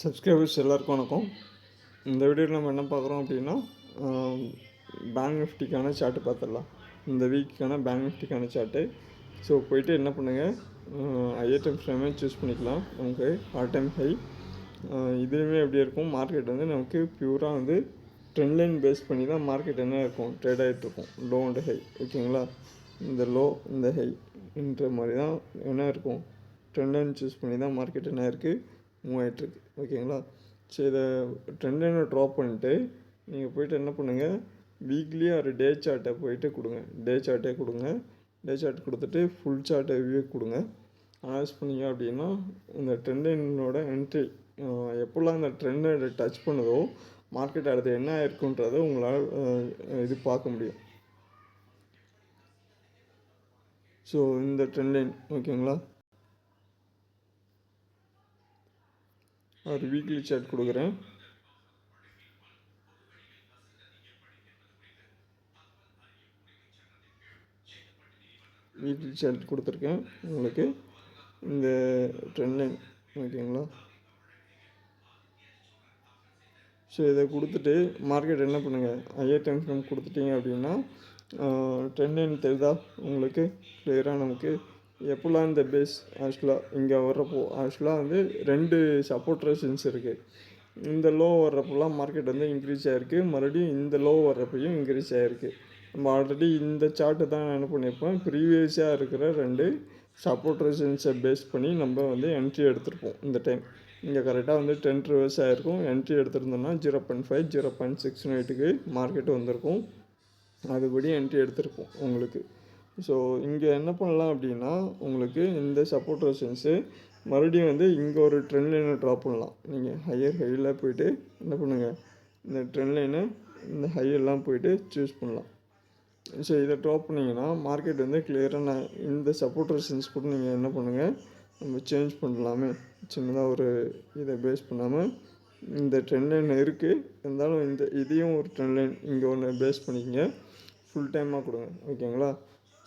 Subscribers எல்லாருக்கும் வணக்கம். இந்த வீடியோவில் நம்ம என்ன பார்க்குறோம் அப்படின்னா, பேங்க் நிஃப்டிக்கான சார்ட்டு பார்த்துடலாம். இந்த வீக்குக்கான பேங்க் நிஃப்டிக்கான சார்ட்டு. ஸோ போய்ட்டு என்ன பண்ணுங்கள், ஹையர் டைம் ஃப்ரேமே சூஸ் பண்ணிக்கலாம். நமக்கு ஆல் டைம் ஹை இதுவுமே எப்படி இருக்கும், மார்க்கெட் வந்து நமக்கு பியூராக வந்து ட்ரெண்ட் லைன் பேஸ் பண்ணி தான் மார்க்கெட் என்ன இருக்கும், ட்ரேட் ஆகிட்ருக்கும். லோ அண்ட் ஹை, ஓகேங்களா. இந்த லோ இந்த ஹைன்ற மாதிரி தான் என்ன இருக்கும், ட்ரெண்ட் லைன் சூஸ் பண்ணி தான் மார்க்கெட் என்ன இருக்குது, மூவ் ஆகிட்டுருக்கு, ஓகேங்களா. ஸோ இதை ட்ரெண்ட் லைனை ட்ராப் பண்ணிட்டு நீங்கள் போய்ட்டு என்ன பண்ணுங்கள், வீக்லி ஒரு டே சார்ட்டை போய்ட்டு கொடுங்க. டே சார்ட்டே கொடுங்க. டே சார்ட் கொடுத்துட்டு ஃபுல் சார்ட்டை வியூ கொடுங்க. அனலைஸ் பண்ணிங்க அப்படின்னா இந்த ட்ரெண்ட் லைனோட என்ட்ரி எப்போல்லாம் இந்த ட்ரெண்டை டச் பண்ணுதோ மார்க்கெட் அடுத்து என்ன ஆயிருக்குன்றதை உங்களால் இது பார்க்க முடியும். ஸோ இந்த ட்ரெண்ட் லைன், ஓகேங்களா. ஒரு வீக்லி சார்ட் கொடுக்குறேன். வீக்லி சார்ட் கொடுத்துருக்கேன் உங்களுக்கு. இந்த ட்ரெண்ட் லைன், ஓகேங்களா. ஸோ இதை கொடுத்துட்டு மார்க்கெட் என்ன பண்ணுங்கள், ஹையர் டைம் ஃப்ரேம் கொடுத்துட்டீங்க அப்படின்னா ட்ரெண்ட் லைன் தெரியுதா உங்களுக்கு கிளியராக. நமக்கு எப்போல்லாம் இந்த பேஸ் ஆக்சுவலாக இங்கே வர்றப்போ ஆக்சுவலாக வந்து 2 சப்போர்ட் ரெசிஸ்டன்ஸ் இருக்குது. இந்த லோ வர்றப்போலாம் மார்க்கெட் வந்து இன்க்ரீஸ் ஆகிருக்கு, மறுபடியும் இந்த லோ வர்றப்பையும் இன்க்ரீஸ் ஆகிருக்கு. நம்ம ஆல்ரெடி இந்த சார்ட்டு தான் என்ன பண்ணியிருப்போம், ப்ரீவியஸாக இருக்கிற 2 சப்போர்ட் ரெசிஸ்டன்ஸை பேஸ் பண்ணி நம்ம வந்து என்ட்ரி எடுத்திருப்போம். இந்த டைம் இங்கே கரெக்டாக வந்து 10 ரிவர்ஸ் ஆகிருக்கும். என்ட்ரி எடுத்திருந்தோம்னா 0.5 0.6 மார்க்கெட்டு வந்திருக்கும். அதுபடி என்ட்ரி எடுத்திருப்போம் உங்களுக்கு. ஸோ இங்கே என்ன பண்ணலாம் அப்படின்னா, உங்களுக்கு இந்த சப்போர்ட் ரெசிஸ்டன்ஸு மறுபடியும் வந்து இங்கே ஒரு ட்ரெண்ட் லைனை ட்ராப் பண்ணலாம். நீங்கள் ஹையர் ஹையில் போய்ட்டு என்ன பண்ணுங்கள், இந்த ட்ரெண்ட் லைனை இந்த ஹையெல்லாம் போய்ட்டு சூஸ் பண்ணலாம். ஸோ இதை ட்ராப் பண்ணிங்கன்னா மார்க்கெட் வந்து கிளியராக இந்த சப்போர்ட் ரெசிஸ்டன்ஸ் கூட நீங்கள் என்ன பண்ணுங்கள், நம்ம சேஞ்ச் பண்ணலாமே. சின்னதாக ஒரு இதை பேஸ் பண்ணாமல் இந்த ட்ரெண்ட் லைன் இருக்குது இருந்தாலும் இதையும் ஒரு ட்ரெண்ட் லைன் இங்கே ஒன்று பேஸ் பண்ணிக்கங்க. ஃபுல் டைமாக கொடுங்க, ஓகேங்களா.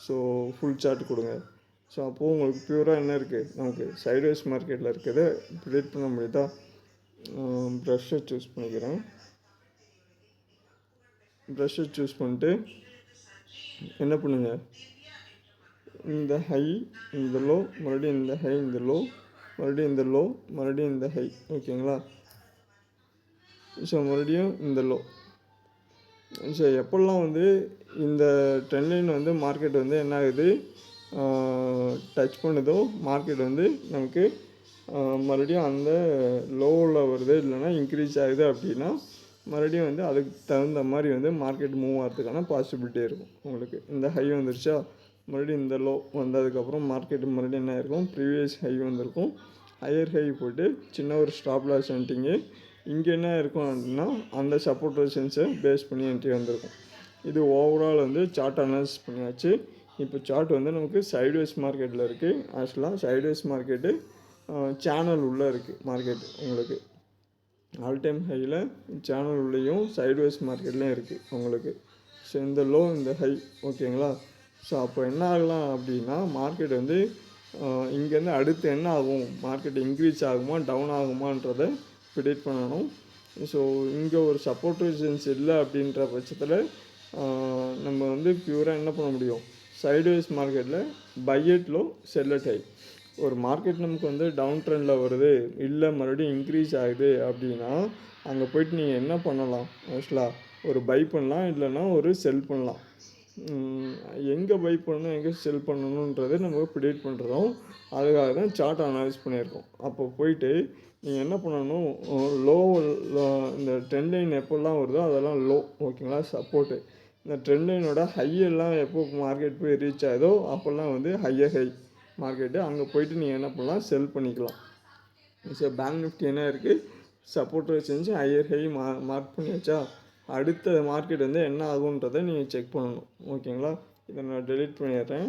ஸோ ஃபுல் சார்ட் கொடுங்க. ஸோ அப்போது உங்களுக்கு பியூராக என்ன இருக்குது, நமக்கு சைட்வேஸ் மார்க்கெட்டில் இருக்கிறத ப்ரிடிக்ட் பண்ண முடியுதா. ப்ரஷ்ஷை சூஸ் பண்ணிக்கிறேன். ப்ரஷ்ஷை சூஸ் பண்ணிட்டு என்ன பண்ணுங்கள், இந்த ஹை இந்த லோ, மறுபடியும் இந்த ஹை இந்த லோ, மறுபடியும் இந்த லோ, மறுபடியும் இந்த ஹை, ஓகேங்களா. ஸோ மறுபடியும் இந்த லோ. ஸோ எப்போல்லாம் வந்து இந்த ட்ரெண்ட் லைன் வந்து மார்க்கெட் வந்து என்ன ஆகுது, டச் பண்ணுதோ மார்க்கெட் வந்து நமக்கு மறுபடியும் அந்த லோவில் வருது, இல்லைனா இன்க்ரீஸ் ஆகுது அப்படின்னா மறுபடியும் வந்து அதுக்கு தகுந்த மாதிரி வந்து மார்க்கெட் மூவ் ஆகிறதுக்கான பாசிபிலிட்டி இருக்கும் உங்களுக்கு. இந்த ஹை வந்துருச்சா, மறுபடியும் இந்த லோ வந்ததுக்கப்புறம் மார்க்கெட் மறுபடியும் என்ன ஆயிருக்கும், ப்ரீவியஸ் ஹை வந்திருக்கும். ஹையர் ஹை போய்ட்டு சின்ன ஒரு ஸ்டாப் லாஸ் என்ட்ரிங்கு இங்கே என்ன இருக்கும் அப்படின்னா அந்த சப்போர்ட் ரெசிஸ்டன்ஸை பேஸ் பண்ணி என்ட்ரி வந்திருக்கும். இது ஓவரால் வந்து சார்ட் அனலைஸ் பண்ணியாச்சு. இப்போ சார்ட் வந்து நமக்கு சைட்வேஸ் மார்க்கெட்டில் இருக்குது. ஆக்சுவலாக சைட்வேஸ் மார்க்கெட்டு சேனல் உள்ளே இருக்குது மார்க்கெட் உங்களுக்கு. ஆல் டைம் ஹையில் சேனல் உள்ளேயும் சைட்வேஸ் மார்க்கெட்லேயும் இருக்குது உங்களுக்கு. ஸோ இந்த லோ இந்த ஹை, ஓகேங்களா. ஸோ அப்போ என்ன ஆகலாம் அப்படின்னா மார்க்கெட் வந்து இங்கேருந்து அடுத்து என்ன ஆகும், மார்க்கெட் இன்க்ரீஸ் ஆகுமா டவுன் ஆகுமான்றதை ப்ரிடிக்ட் பண்ணணும். ஸோ இங்கே ஒரு சப்போர்ட் ரெசிஸ்டன்ஸ் இல்லை அப்படின்ற பட்சத்தில் நம்ம வந்து பியூராக என்ன பண்ண முடியும், சைட்வேஸ் மார்க்கெட்டில் by at low sell at high. ஒரு மார்க்கெட் நமக்கு வந்து டவுன் ட்ரெண்டில் வருது, இல்லை மறுபடியும் இன்க்ரீஸ் ஆகுது அப்படின்னா அங்கே போய்ட்டு நீங்கள் என்ன பண்ணலாம், ஆக்சுவலாக ஒரு பை பண்ணலாம், இல்லைன்னா ஒரு செல் பண்ணலாம். எங்கே பை பண்ணணும் எங்கே செல் பண்ணணுன்றதை நம்ம ப்ரிடிக்ட் பண்ணுறோம். அதுக்காக தான் சார்ட் அனலைஸ் பண்ணியிருக்கோம். அப்போ போய்ட்டு நீங்கள் என்ன பண்ணணும், லோ இந்த ட்ரெண்ட் லைன் எப்போல்லாம் வருதோ அதெல்லாம் லோ, ஓகேங்களா, சப்போர்ட்டு. இந்த ட்ரெண்ட் லைனோட ஹையெல்லாம் எப்போ மார்க்கெட் போய் ரீச் ஆகுதோ அப்போல்லாம் வந்து ஹையர் ஹை மார்க்கெட்டு, அங்கே போய்ட்டு நீங்கள் என்ன பண்ணலாம், செல் பண்ணிக்கலாம். ஸோ பேங்க் நிஃப்டி என்ன இருக்குது, சப்போர்ட் செஞ்சு ஹையர் ஹை மார்க் பண்ணியாச்சா, அடுத்த மார்க்கெட் வந்து என்ன ஆகுன்றதை நீங்கள் செக் பண்ணணும், ஓகேங்களா. இதை நான் டெலீட் பண்ணிடுறேன்.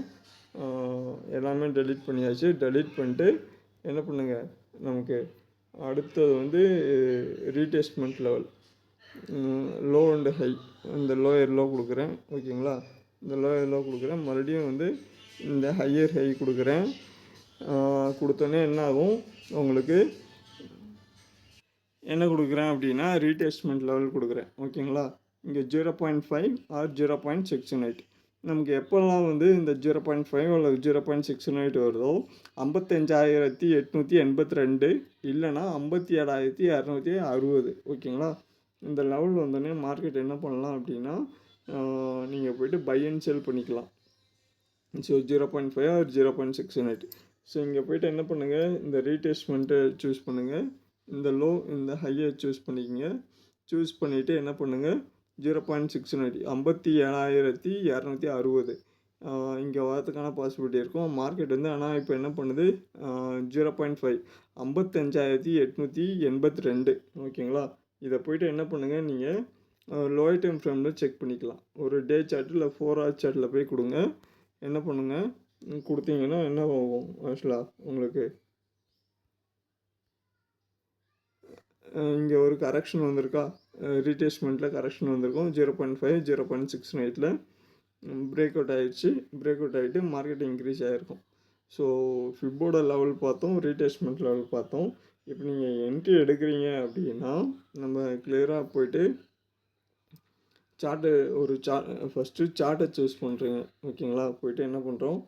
எல்லாமே டெலீட் பண்ணியாச்சு. டெலீட் பண்ணிட்டு என்ன பண்ணுங்கள், நமக்கு அடுத்தது வந்து ரீடெஸ்ட்மெண்ட் லெவல் லோ அண்டு ஹை. இந்த லோயர் லோ கொடுக்குறேன், ஓகேங்களா. இந்த லோயர் லோ கொடுக்குறேன், மறுபடியும் வந்து இந்த ஹையர் ஹை கொடுக்குறேன். கொடுத்தோன்னே என்ன ஆகும் உங்களுக்கு, என்ன கொடுக்குறேன் அப்படின்னா ரீடெஸ்ட்மெண்ட் லெவல் கொடுக்குறேன். ஓகேங்களா? இங்கே 0.5 ஆர் 0.618. நமக்கு எப்போல்லாம் வந்து இந்த 0.5 அல்லது 0.618 வருதோ 55,882 இல்லைனா 57,260. ஓகேங்களா? இந்த லெவல் வந்தோடனே மார்க்கெட் என்ன பண்ணலாம் அப்படின்னா நீங்கள் போய்ட்டு பை அண்ட் செல் பண்ணிக்கலாம். So 0.5 R 0.618. ஸோ இங்கே போய்ட்டு என்ன பண்ணுங்கள், இந்த ரீடெஸ்ட்மெண்ட்டை சூஸ் பண்ணுங்கள். இந்த லோ இந்த ஹையை சூஸ் பண்ணிக்கங்க. சூஸ் பண்ணிவிட்டு என்ன பண்ணுங்கள், 0.618 57,260 இங்கே வரதுக்கான பாசிபிலிட்டி இருக்கும். மார்க்கெட் வந்து ஆனால் இப்போ என்ன பண்ணுது 0.5 55,882. ஓகேங்களா? இதை போய்ட்டு என்ன பண்ணுங்கள், நீங்கள் லோயர் டைம் ஃப்ரேமில் செக் பண்ணிக்கலாம். ஒரு டே சார்ட்டு இல்லை 4 hour சார்ட்டில் போய் கொடுங்க. என்ன பண்ணுங்கள், கொடுத்தீங்கன்னா என்ன ஆகும் ஆக்சுவலாக உங்களுக்கு இங்கே ஒரு கரெக்ஷன் வந்திருக்கா, ரீடெஸ்ட்மெண்ட்டில் கரெக்ஷன் வந்திருக்கும். 0.5 0.618 பிரேக் அவுட் ஆகிடுச்சு. பிரேக் அவுட் ஆகிட்டு மார்க்கெட் இன்க்ரீஸ் ஆகிருக்கும். ஸோ ஃபிப்போட லெவல் பார்த்தோம், ரீடெஸ்ட்மெண்ட் லெவல் பார்த்தோம். இப்போ நீங்கள் என்ட்ரி எடுக்கிறீங்க அப்படின்னா நம்ம கிளியராக போய்ட்டு சார்ட்டு ஒரு ஃபஸ்ட்டு சார்ட்டை சூஸ் பண்ணுறீங்க. ஓகேங்களா? போய்ட்டு என்ன பண்ணுறோம்,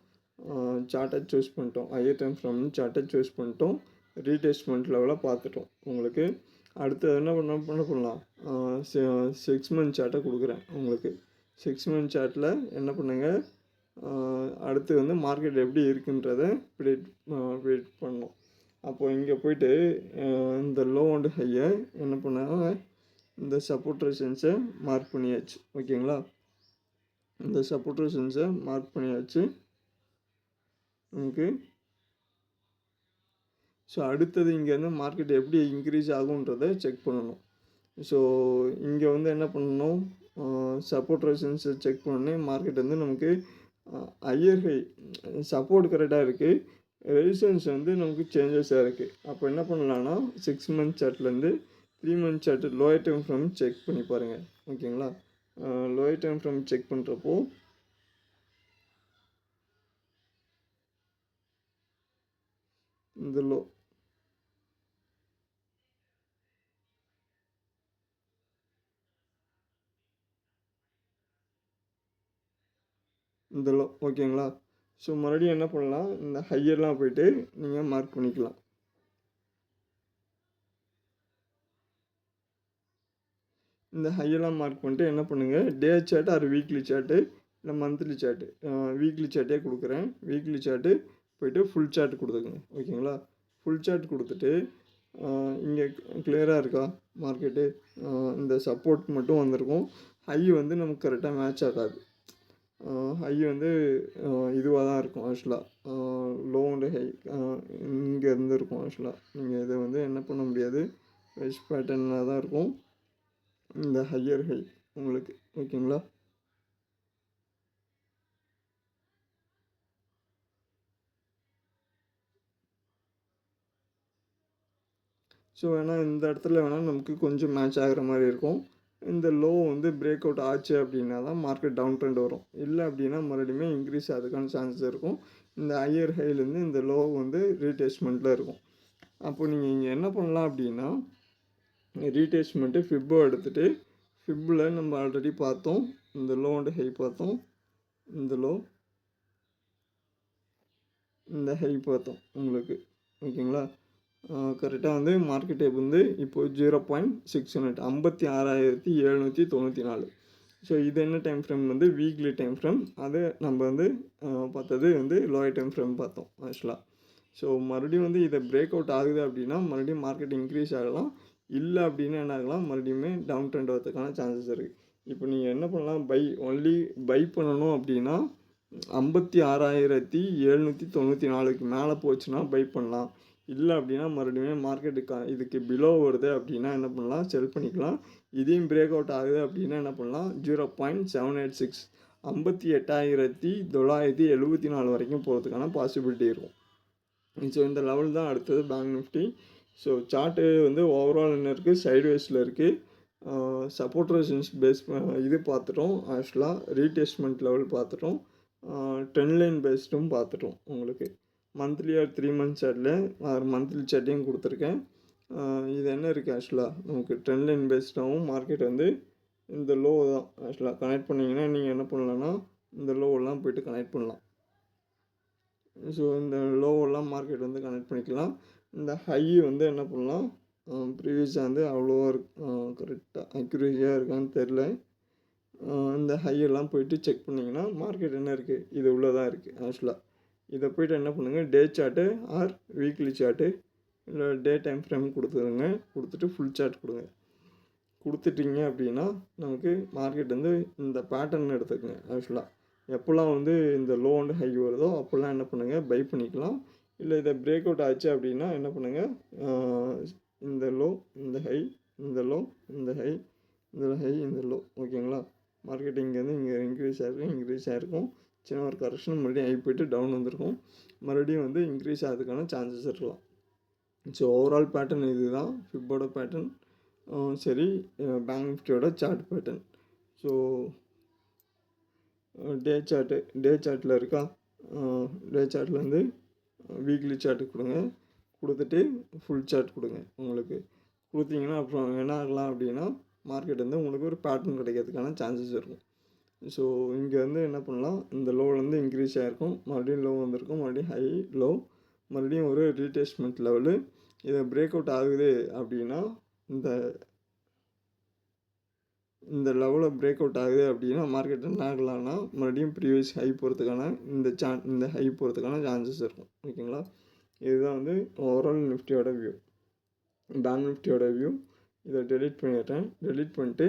சார்ட்டை சூஸ் பண்ணிட்டோம். ஹையர் டைம் ஃப்ரம் சார்ட்டை சூஸ் பண்ணிட்டோம். ரீடெஸ்ட்மெண்ட் லெவலை பார்த்துட்டோம். உங்களுக்கு அடுத்து என்ன பண்ணலாம், 6 month சார்ட்டை கொடுக்குறேன் உங்களுக்கு. 6 month சார்ட்டில் என்ன பண்ணுங்கள், அடுத்து வந்து மார்க்கெட் எப்படி இருக்குன்றதை ப்ரிடிக்ட் பண்ணணும். அப்போது இங்கே போய்ட்டு இந்த லோ அண்ட் ஹையை என்ன பண்ணாங்க, இந்த சப்போர்ட் ரெசிஸ்டன்ஸை மார்க் பண்ணியாச்சு. ஓகேங்களா? இந்த சப்போர்ட் ரெசிஸ்டன்ஸை மார்க் பண்ணியாச்சு நமக்கு. ஸோ அடுத்தது இங்கேருந்து மார்க்கெட் எப்படி இன்க்ரீஸ் ஆகுன்றதை செக் பண்ணணும். ஸோ இங்கே வந்து என்ன பண்ணணும், சப்போர்ட் ரெசிஸ்டன்ஸை செக் பண்ணணும். மார்க்கெட் வந்து நமக்கு ஹையர் ஹை சப்போர்ட் கரெக்டாக இருக்குது, ரெசிஸ்டன்ஸ் வந்து நமக்கு சேஞ்சஸாக இருக்குது. அப்போ என்ன பண்ணலான்னா 6 month சார்ட்லேருந்து 3 month chart lower time from check பண்ணி பாருங்கள். ஓகேங்களா? லோயர் டைம் ஃப்ரம் செக் பண்ணுறப்போ இந்த லோ ஓகேங்களா? ஸோ மறுபடியும் என்ன பண்ணலாம், இந்த ஹையர்லாம் போய்ட்டு நீங்கள் மார்க் பண்ணிக்கலாம். இந்த ஹையெல்லாம் மார்க் பண்ணிட்டு என்ன பண்ணுங்கள், day chart or weekly chart இல்லை மந்த்லி சார்ட்டு. வீக்லி சார்ட்டே கொடுக்குறேன். வீக்லி சார்ட்டு போய்ட்டு ஃபுல் சார்ட் கொடுத்துக்குங்க. ஓகேங்களா? ஃபுல் சார்ட் கொடுத்துட்டு இங்கே கிளியராக இருக்கா மார்க்கெட்டு, இந்த சப்போர்ட் மட்டும் வந்திருக்கும். ஹை வந்து நமக்கு கரெக்டாக மேட்ச் ஆகாது. ஹை வந்து இதுவாக தான் இருக்கும் ஆக்சுவலாக. லோ அண்ட் ஹை இங்கே இருந்து இருக்கும் ஆக்சுவலாக. நீங்கள் இதை வந்து என்ன பண்ண முடியாது, வெஸ்ட் பேட்டர்னாக தான் இருக்கும் இந்த ஹையர் ஹை உங்களுக்கு. ஓகேங்களா? ஸோ வேணால் இந்த இடத்துல வேணால் நமக்கு கொஞ்சம் மேட்ச் ஆகிற மாதிரி இருக்கும். இந்த லோ வந்து பிரேக் அவுட் ஆச்சு அப்படின்னா தான் மார்க்கெட் டவுன் ட்ரெண்ட் வரும். இல்லை அப்படின்னா மறுபடியுமே இன்க்ரீஸ் ஆகிறதுக்கான சான்சஸ் இருக்கும். இந்த ஹையர் ஹைலேருந்து இந்த லோ வந்து ரீடெஸ்ட்மெண்ட்டில் இருக்கும். அப்போ நீங்கள் இங்கே என்ன பண்ணலாம் அப்படின்னா, ரீடெஸ்ட்மெண்ட்டு ஃபிப்போ எடுத்துகிட்டு ஃபிப்பில் நம்ம ஆல்ரெடி பார்த்தோம், இந்த லோ அண்ட் ஹை பார்த்தோம், இந்த லோ இந்த ஹை பார்த்தோம் உங்களுக்கு. ஓகேங்களா? கரெக்டாக வந்து மார்க்கெட் வந்து இப்போது 0.618 56,794. ஸோ இது என்ன டைம் ஃப்ரேம் வந்து வீக்லி டைம் ஃப்ரேம். அது நம்ம வந்து பார்த்தது வந்து லோயர் டைம் ஃப்ரேம் பார்த்தோம் ஆக்சுவலாக. ஸோ மறுபடியும் வந்து இதை பிரேக் அவுட் ஆகுது அப்படின்னா மறுபடியும் மார்க்கெட் இன்க்ரீஸ் ஆகலாம். இல்லை அப்படின்னா என்ன ஆகலாம், மறுபடியுமே டவுன் ட்ரெண்ட் வரதுக்கான சான்சஸ் இருக்குது. இப்போ நீங்கள் என்ன பண்ணலாம், ஒன்லி பை பண்ணணும் அப்படின்னா 56,794க்கு மேலே போச்சுன்னா பை பண்ணலாம். இல்லை அப்படின்னா மறுபடியும் மார்க்கெட்டுக்கு இதுக்கு பிலோ வருது அப்படின்னா என்ன பண்ணலாம், செல் பண்ணிக்கலாம். இதையும் பிரேக் அவுட் ஆகுது அப்படின்னா என்ன பண்ணலாம், 0.786 58,974 வரைக்கும் போகிறதுக்கான பாசிபிலிட்டி இருக்கும். ஸோ இந்த லெவல் தான் அடுத்தது பேங்க் நிஃப்டி. ஸோ சார்ட்டு வந்து ஓவரால் என்ன இருக்குது, சைட்வேஸில் இருக்குது. சப்போர்ட் ரெசிஸ்டன்ஸ் பேஸ் இது பார்த்துட்டோம் ஆக்சுவலாக. ரீடெஸ்ட்மெண்ட் லெவல் பார்த்துட்டோம். ட்ரெண்ட் லைன் பேஸ்டும் பார்த்துட்டோம். உங்களுக்கு மந்த்லி ஆர் 3 month சார்ட்டில் மந்த்லி சார்ட்டையும் கொடுத்துருக்கேன். இது என்ன இருக்குது ஆக்சுவலாக நமக்கு ட்ரெண்ட் லைன் பேஸ்டாகவும் மார்க்கெட் வந்து இந்த லோ தான் ஆக்சுவலாக கனெக்ட் பண்ணிங்கன்னா நீங்கள் என்ன பண்ணலான்னா இந்த லோவெல்லாம் போய்ட்டு கனெக்ட் பண்ணலாம். ஸோ இந்த லோவெல்லாம் மார்க்கெட் வந்து கனெக்ட் பண்ணிக்கலாம். இந்த ஹை வந்து என்ன பண்ணலாம் ப்ரீவியஸாக வந்து அவ்வளோவா கரெக்டாக அக்யூரேசியாக இருக்கான்னு தெரில. இந்த ஹையெல்லாம் போய்ட்டு செக் பண்ணிங்கன்னா மார்க்கெட் என்ன இருக்குது இது உள்ளே தான் இருக்குது ஆக்சுவலாக. இதை போய்ட்டு என்ன பண்ணுங்கள் day chart or weekly chart இல்லை டே டைம் ஃப்ரேம் கொடுத்துருங்க. கொடுத்துட்டு ஃபுல் சார்ட் கொடுங்க. கொடுத்துட்டிங்க அப்படின்னா நமக்கு மார்க்கெட் வந்து இந்த பேட்டர்ன் எடுத்துக்கங்க ஆக்சுவலாக. எப்போல்லாம் வந்து இந்த லோ அண்ட் ஹை வருதோ அப்போல்லாம் என்ன பண்ணுங்கள் பை பண்ணிக்கலாம். இல்லை இதை பிரேக் அவுட் ஆச்சு அப்படின்னா என்ன பண்ணுங்கள் இந்த லோ இந்த ஹை இந்த லோ இந்த ஹை இந்த ஹை இந்த லோ ஓகேங்களா. மார்க்கெட் இங்கேருந்து இங்கே இன்க்ரீஸ் ஆகிருக்கும் சின்ன ஒரு கரெக்ஷன் மறுபடியும் ஹை போய்ட்டு டவுன் வந்திருக்கும். மறுபடியும் வந்து இன்க்ரீஸ் ஆகிறதுக்கான சான்சஸ் இருக்கலாம். ஸோ ஓவரால் பேட்டர்ன் இது தான் ஃபிப்போட பேட்டர்ன். சரி பேங்க் நிஃப்டியோட சார்ட் பேட்டர்ன். ஸோ டே சார்ட்டில் இருக்கா டே சார்ட்டில் வந்து வீக்லி சார்ட்டு கொடுங்க. கொடுத்துட்டு ஃபுல் சார்ட் கொடுங்க. உங்களுக்கு கொடுத்தீங்கன்னா அப்புறம் என்ன ஆகலாம் அப்படின்னா மார்க்கெட் வந்து உங்களுக்கு ஒரு பேட்டர்ன் கிடைக்கிறதுக்கான சான்சஸ் இருக்கும். ஸோ இங்கே வந்து என்ன பண்ணலாம் இந்த லோவிலேருந்து இன்க்ரீஸ் ஆகிருக்கும் மறுபடியும் லோ வந்திருக்கும் மறுபடியும் ஹை லோ மறுபடியும் ஒரு ரீடெஸ்ட்மெண்ட் லெவலு. இதை பிரேக் அவுட் ஆகுது அப்படின்னா இந்த லெவலில் பிரேக் அவுட் ஆகுது அப்படின்னா மார்க்கெட் என்ன ஆகலாம்னா மறுபடியும் ப்ரீவியஸ் ஹை போகிறதுக்கான இந்த ஹை போகிறதுக்கான சான்சஸ் இருக்கும் ஓகேங்களா. இதுதான் வந்து ஓவரால் நிஃப்டியோட வியூ. பேங்க் நிஃப்டியோட வியூ இதை டெலிட் பண்ணிடுறேன். டெலிட் பண்ணிட்டு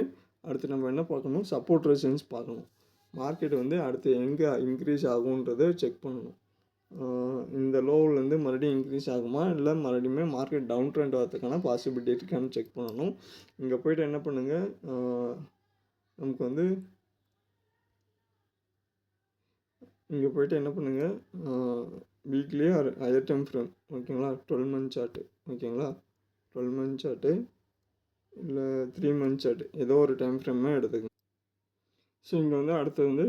அடுத்து நம்ம என்ன பார்க்கணும் சப்போர்ட் ரெசிஸ்டன்ஸ் பார்க்கணும். மார்க்கெட் வந்து அடுத்து எங்கே இன்க்ரீஸ் ஆகுன்றதை செக் பண்ணணும். இந்த லோவிலேருந்து மறுபடியும் இன்க்ரீஸ் ஆகுமா இல்லை மறுபடியுமே மார்க்கெட் டவுன் ட்ரெண்ட் வரதுக்கான பாசிபிலிட்டி இருக்கான்னு செக் பண்ணணும். இங்கே போய்ட்டு என்ன பண்ணுங்கள் நமக்கு வந்து இங்கே போய்ட்டு என்ன பண்ணுங்கள் weekly R higher time frame ஓகேங்களா 12 மந்த் சார்ட்டு ஓகேங்களா 12 மந்த் சார்ட்டு இல்லை 3 மந்த் சார்ட்டு ஏதோ ஒரு டைம் ஃப்ரேமே எடுத்துக்கங்க. ஸோ இங்கே வந்து அடுத்து வந்து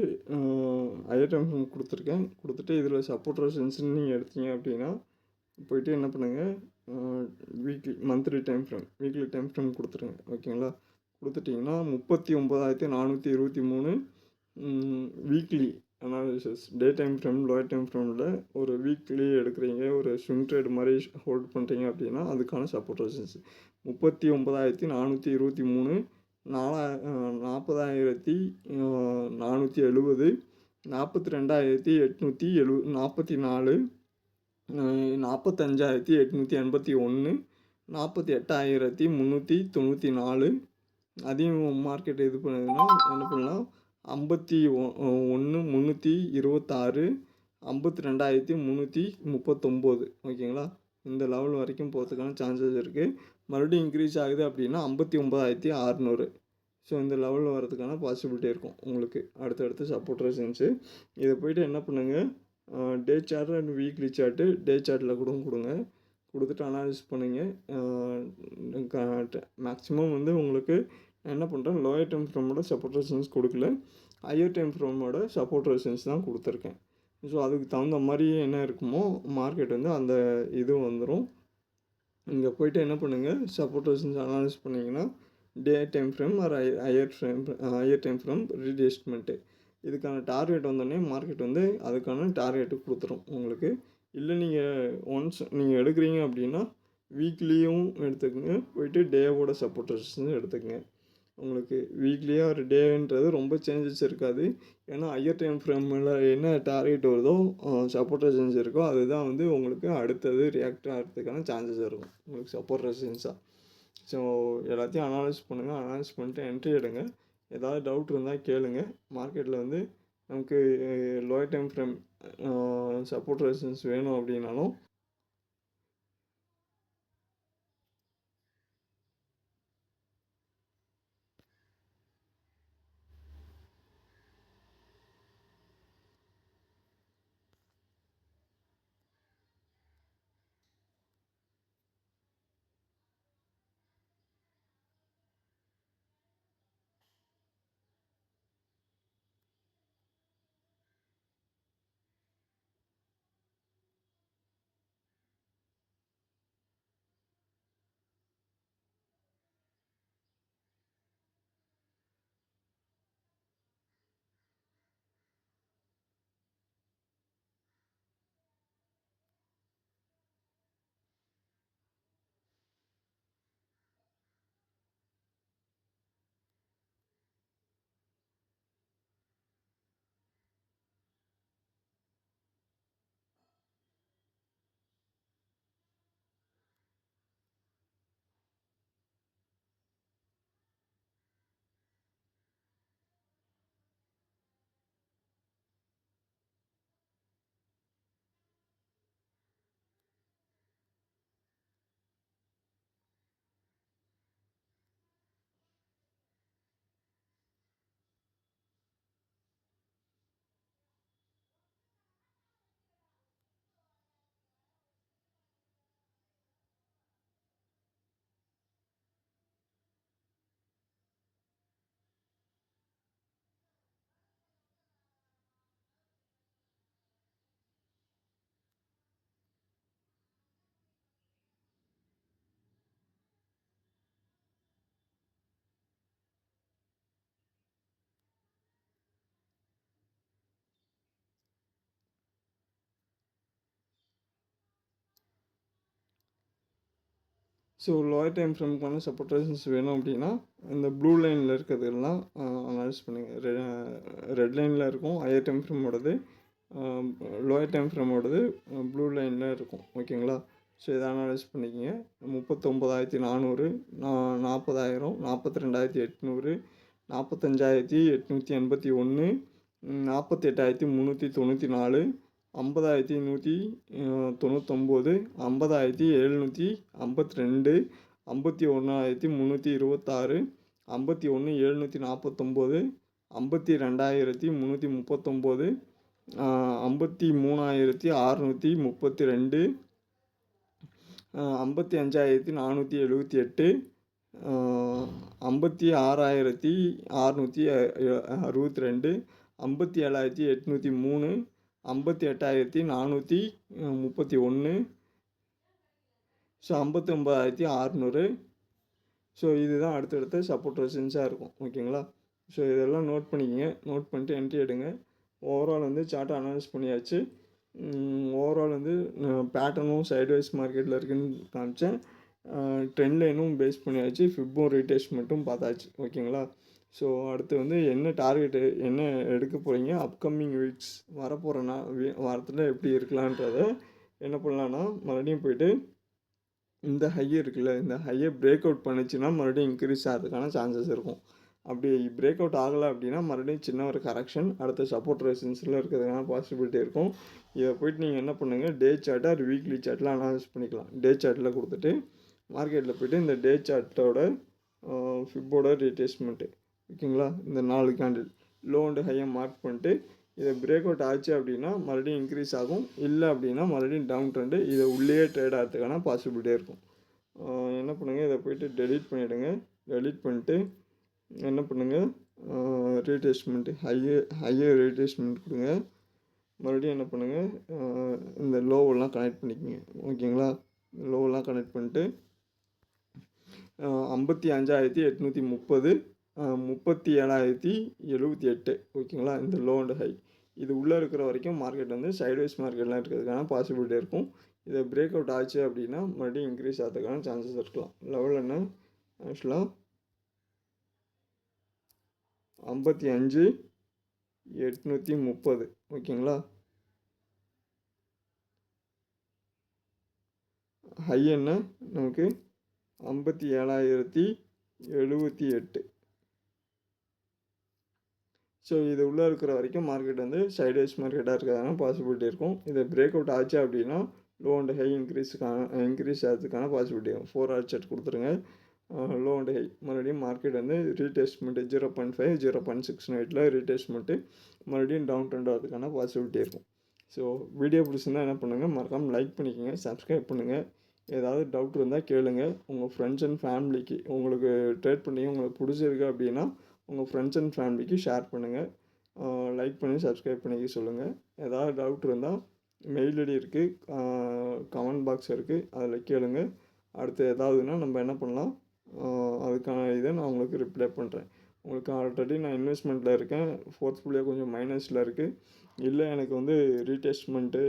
ஹையர் டைம் ஃப்ரேம் கொடுத்துருக்கேன். கொடுத்துட்டு இதில் சப்போர்ட் ரெசிஸ்டன்ஸ்னு நீங்கள் எடுத்தீங்க அப்படின்னா போய்ட்டு என்ன பண்ணுங்கள் வீக்லி டைம் ஃப்ரேம் கொடுத்துருங்க ஓகேங்களா. கொடுத்துட்டிங்கன்னா 39,423 வீக்லி அனாலிசிஸ் டே டைம் ஃப்ரேம் லோயர் டைம் ஃப்ரேமில் ஒரு வீக்லி எடுக்கிறீங்க ஒரு ஸ்விங் ட்ரேட் மாதிரி ஹோல்ட் பண்ணுறீங்க அப்படின்னா அதுக்கான சப்போர்ட் ரெசிஸ்டன்ஸ் 39,423 40,470 42,844 45,881 48,394 அதையும் மார்க்கெட் இது பண்ணுதுன்னா என்ன பண்ணலாம் 51,326 52,339 ஓகேங்களா. இந்த லெவல் வரைக்கும் போகிறதுக்கான சான்சஸ் இருக்குது. மறுபடியும் இன்க்ரீஸ் ஆகுது அப்படின்னா 59,600. ஸோ இந்த லெவலில் வரதுக்கான பாசிபிலிட்டி இருக்கும் உங்களுக்கு அடுத்தடுத்து சப்போர்ட் ரெசிஸ்டன்ஸு. இதை போய்ட்டு என்ன பண்ணுங்கள் day chart and weekly chart day சார்ட்டில் கூட கொடுங்க. கொடுத்துட்டு அனாலிசிஸ் பண்ணுங்க. மேக்ஸிமம் வந்து உங்களுக்கு நான் என்ன பண்ணுறேன் லோயர் டைம் ஃப்ரேமோட சப்போர்ட் ரெசிஸ்டன்ஸ் கொடுக்கல ஹையர் டைம் ஃப்ரேமோட சப்போர்ட் ரெசிஸ்டன்ஸ் தான் கொடுத்துருக்கேன். ஸோ அதுக்கு தகுந்த மாதிரி என்ன இருக்குமோ மார்க்கெட் வந்து அந்த இது வந்துடும். இங்கே போய்ட்டு என்ன பண்ணுங்கள் சப்போர்ட் ரெசிஸ்டன்ஸ் அனாலிசிஸ் பண்ணிங்கன்னா day time frame or higher time frame ரீடெஸ்ட்மெண்ட்டு இதுக்கான டார்கெட் வந்தோடனே மார்க்கெட் வந்து அதுக்கான டார்கெட்டு கொடுத்துரும் உங்களுக்கு. இல்லை ஒன்ஸ் நீங்கள் எடுக்கிறீங்க அப்படின்னா வீக்லியும் எடுத்துக்கங்க போய்ட்டு டேவோட சப்போர்ட் ரெசிஸ்டன்ஸ் எடுத்துக்கங்க. உங்களுக்கு வீக்லியாக ஒரு டேன்றது ரொம்ப சேஞ்சஸ் இருக்காது. ஏன்னா ஹையர் டைம் ஃப்ரேமில் என்ன டார்கெட் வருதோ சப்போர்ட் ரெசிஸ்டன்ஸ் இருக்கோ அதுதான் வந்து உங்களுக்கு அடுத்தது ரியாக்ட் ஆகிறதுக்கான சான்சஸ் இருக்கும் உங்களுக்கு சப்போர்ட் ரெசிஸ்டன்ஸாக. ஸோ எல்லாத்தையும் அனாலிசிஸ் பண்ணுங்கள். அனாலிசிஸ் பண்ணிட்டு என்ட்ரி எடுங்க. ஏதாவது டவுட் இருந்தால் கேளுங்க. மார்க்கெட்டில் வந்து நமக்கு lower time frame support resistance வேணும் அப்படின்னாலும் ஸோ லோயர் டைம் ஃப்ரேமுக்கான சப்போர்ட் ரெசிஸ்டன்ஸ் வேணும் அப்படின்னா இந்த ப்ளூ லைனில் இருக்கிறதெல்லாம் அனலைஸ் பண்ணுங்கள். ரெட் லைனில் இருக்கும் ஹையர் டைம் ஃப்ரேமோடது, லோயர் டைம் ஃப்ரேமோடது ப்ளூ லைனில் இருக்கும். ஓகேங்களா? ஸோ இதை அனலைஸ் பண்ணிக்கோங்க. 39,400, 40,000, 42,800, 45,881, 48,394, 50,199, 50,752, 51,326, 51,749, 52,339, 53,632, 55,478, 56,662, 57,803, 58,431, ஸோ 59,600. ஸோ இதுதான் அடுத்தடுத்த சப்போர்ட் ரெசிஸ்டன்ஸாக இருக்கும். ஓகேங்களா? ஸோ இதெல்லாம் நோட் பண்ணிக்கங்க. நோட் பண்ணிட்டு என்ட்ரி எடுங்க. ஓவரால் வந்து சார்ட்டை அனலைஸ் பண்ணியாச்சு. ஓவரால் வந்து பேட்டர்னும் சைட்வைஸ் மார்க்கெட்டில் இருக்குதுன்னு காமிச்சேன். ட்ரெண்ட் லைனும் பேஸ் பண்ணியாச்சு. ஃபிப்பும் ரீடெஸ்ட்மெண்ட்டும் பார்த்தாச்சு. ஓகேங்களா? ஸோ அடுத்து வந்து என்ன டார்கெட்டு என்ன எடுக்க போகிறீங்க, அப்கமிங் வீக்ஸ் வரப்போகிற வாரத்தில் எப்படி இருக்கலான்றத என்ன பண்ணலான்னா, மறுபடியும் போய்ட்டு இந்த ஹை இருக்குல்ல, இந்த ஹையை பிரேக் அவுட் பண்ணிச்சுன்னா மறுபடியும் இன்க்ரீஸ் ஆகிறதுக்கான சான்சஸ் இருக்கும். அப்படி பிரேக் அவுட் ஆகலை அப்படின்னா மறுபடியும் சின்ன ஒரு கரெக்ஷன் அடுத்த சப்போர்ட் ரெசிஸ்டன்ஸில் இருக்கிறதுக்கான பாசிபிலிட்டி இருக்கும். இதை போய்ட்டு நீங்கள் என்ன பண்ணுங்கள், டே சார்ட்டை ஒரு வீக்லி சார்ட்டில் அனலைஸ் பண்ணிக்கலாம். டே சார்ட்டில் கொடுத்துட்டு மார்க்கெட்டில் போய்ட்டு இந்த டே சார்ட்டோட ஃபிப்போட ரீட்ரேஸ்மெண்ட்டு, ஓகேங்களா, இந்த 4 கேண்டில் லோ அண்ட் ஹையை மார்க் பண்ணிட்டு இதை பிரேக் அவுட் ஆச்சு அப்படின்னா மறுபடியும் இன்க்ரீஸ் ஆகும். இல்லை அப்படின்னா மறுபடியும் டவுன் ட்ரெண்டு, இதை உள்ளே ட்ரேட் ஆகிறதுக்கான பாசிபிலிட்டியாக இருக்கும். என்ன பண்ணுங்கள், இதை போய்ட்டு டெலீட் பண்ணிவிடுங்க. டெலீட் பண்ணிட்டு என்ன பண்ணுங்கள், ரீட்ரேஸ்மெண்ட்டு ஹையை ரீட்ரேஸ்மெண்ட் கொடுங்க. மறுபடியும் என்ன பண்ணுங்கள், இந்த லோவெல்லாம் கனெக்ட் பண்ணிக்கோங்க. ஓகேங்களா? லோவெல்லாம் கனெக்ட் பண்ணிட்டு 55,830, 37,078, ஓகேங்களா, இந்த லோ அண்ட் ஹை இது உள்ளே இருக்கிற வரைக்கும் மார்க்கெட் வந்து சைட்வைஸ் மார்க்கெட்லாம் இருக்கிறதுக்கான பாசிபிலிட்டி இருக்கும். இதை பிரேக் அவுட் ஆச்சு அப்படின்னா மறுபடியும் இன்க்ரீஸ் ஆகிறதுக்கான சான்சஸ் இருக்கலாம். லெவல் என்ன ஆக்சுவலாக 55,830, ஓகேங்களா. ஹை என்ன நமக்கு 57,078. ஸோ இது உள்ளே இருக்கிற வரைக்கும் மார்க்கெட் வந்து சைட்வைஸ் மார்க்கெட்டாக இருக்கிறதான பாசிபிலிட்டி இருக்கும். இதை பிரேக் அவுட் ஆச்சு அப்படின்னா லோ அண்ட் ஹை இன்க்ரீஸ் ஆகிறதுக்கான பாசிபிலிட்டி இருக்கும். 4 ஹவர் சார்ட் கொடுத்துருங்க. லோ அண்ட் ஹை மறுபடியும் மார்க்கெட் வந்து ரீடெஸ்ட்மெண்ட்டு 0.5 0.69 ரீடெஸ்ட்மெண்ட்டு மறுபடியும் டவுன் ட்ரெண்ட் ஆகிறதுக்கான பாசிபிலிட்டி இருக்கும். ஸோ வீடியோ பிடிச்சிருந்தால் என்ன பண்ணுங்கள், மறக்காமல் லைக் பண்ணிக்கோங்க, சப்ஸ்கிரைப் பண்ணுங்கள். ஏதாவது டவுட் இருந்தால் கேளுங்க. உங்கள் ஃப்ரெண்ட்ஸ் அண்ட் ஃபேமிலிக்கு உங்களுக்கு ட்ரேட் பண்ணி உங்களுக்கு பிடிச்சிருக்கு அப்படின்னா உங்கள் ஃப்ரெண்ட்ஸ் அண்ட் ஃபேமிலிக்கு ஷேர் பண்ணுங்கள். லைக் பண்ணி சப்ஸ்கிரைப் பண்ணிக்க சொல்லுங்கள். ஏதாவது டவுட் இருந்தால் மெயில் ஐடி இருக்குது, கமெண்ட் பாக்ஸ் இருக்குது, அதில் கேளுங்க. அடுத்து ஏதாவதுன்னா நம்ம என்ன பண்ணலாம், அதுக்கான இதை நான் உங்களுக்கு ரிப்ளை பண்ணுறேன். உங்களுக்கு ஆல்ரெடி நான் இன்வெஸ்ட்மெண்ட்டில் இருக்கேன், போர்ட்ஃபோலியோ கொஞ்சம் மைனஸில் இருக்குது, இல்லை எனக்கு வந்து ரீடெஸ்ட்மெண்ட்டு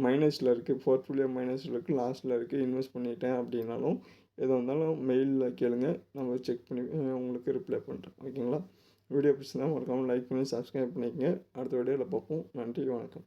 மைனஸில் இருக்குது, போர்ட்ஃபோலியோ மைனஸில் இருக்குது, லாஸ்ட்டில் இருக்குது, இன்வெஸ்ட் பண்ணிட்டேன் அப்படின்னாலும் எதாக இருந்தாலும் மெயிலில் கேளுங்க, நம்ம செக் பண்ணி உங்களுக்கு ரிப்ளை பண்ணுறேன். ஓகேங்களா? வீடியோ பிடிச்சிருந்தா மறக்காமல் லைக் பண்ணி சப்ஸ்கிரைப் பண்ணிக்கங்க. அடுத்த வீடியோவில் பார்ப்போம். நன்றி, வணக்கம்.